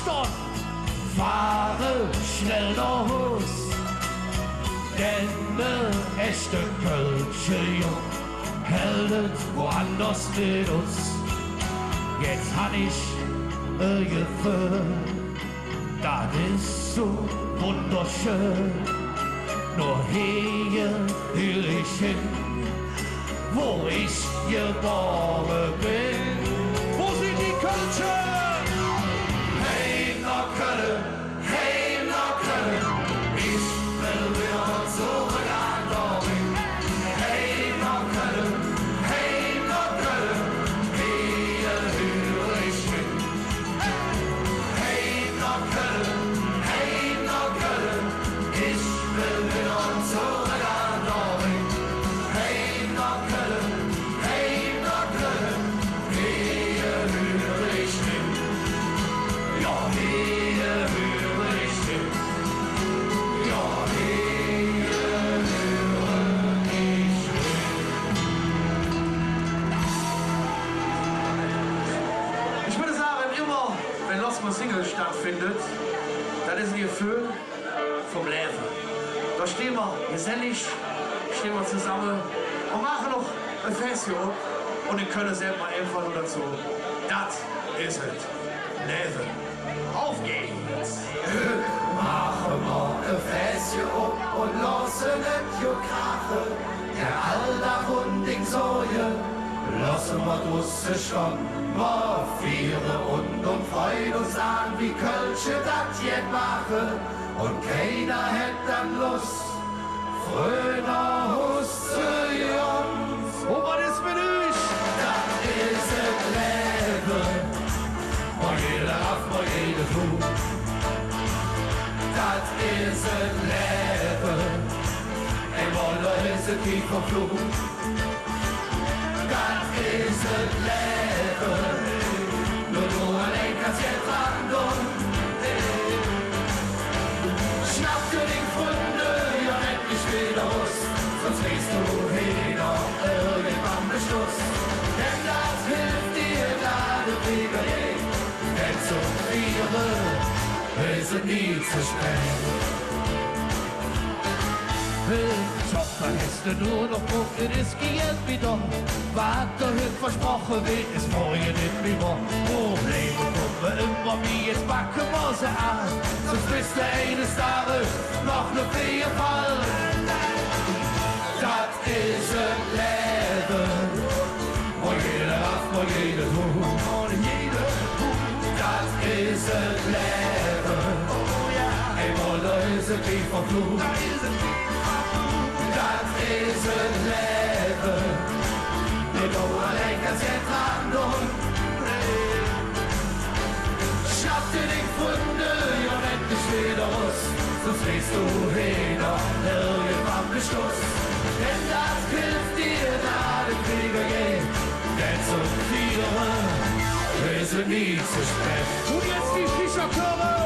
Boston. Fahre schnell nach Hus, denn ne echte Kölsche Jung hält woanders mit uns. Jetzt han ich Gefühl, das ist so wunderschön. Nur hier will ich hin, wo ich geboren bin. Wo sind die Kölsche? Hey nach Köln, hey nach Köln, ich will wieder zurück an Dortmund. Hey nach Köln, hey nach Köln, hier höre ich hin. Hey nach Köln, ich will wieder zurück an Dortmund. Hey nach Köln, hier höre ich hin. Ja, hier höre ich hin. Ja, hier höre ich hin. Ich würde sagen, immer, wenn Losmer Single stattfindet, dann ist ein Gefühl vom Leben. Da stehen wir gesellig, stehen wir zusammen und machen noch ein Fest hier und in Köln selber einfach nur dazu. Das ist es. Leben. Auf geht's! Machen wir ein Fässchen up und lassen es jo krachen. Der Alltag und die Säue lassen wir draussen stehen. Wir feiern und freuen uns an, wie Kölsche das jetzt machen. Und keiner hätt dann Lust, fröner Husse Jungs. Und was ist mit euch? Das ist das Leben, wo jeder auf, wo jeder tut. Das ist das Leben, ey, Wolle ist ein tiefer Flug. Das ist das Leben, nur du allein kannst jetzt dran tun. Schnapp dir den Freunde, ja endlich wieder raus, sonst gehst du wieder irgendwann Beschluss. Denn das hilft dir da, du Krieger, denn zum Frieren ist es nie zu spät. Tochter, hast du nur noch Druck, es geht wieder. Was der Hüt versprochen wird, ist morgen nicht mehr. Probleme kommen immer wie, jetzt packen wir sie an. Sonst bist du eines Tages noch ne Fall. Das ist ein Leben, wo jeder auf, wo jeder tut. Das ist ein Leben, ey, wo da ist ein tiefer Flug. Das ist ein Leben, nur du allein kannst jetzt dran tun. Schnapp dir den Funde, ja endlich wieder raus, sonst gehst du wieder irgendwann Beschluss. Denn das hilft dir, da den Krieger geht, denn zum Frieren ist es nie zu spät. Und jetzt die Fischerchöre!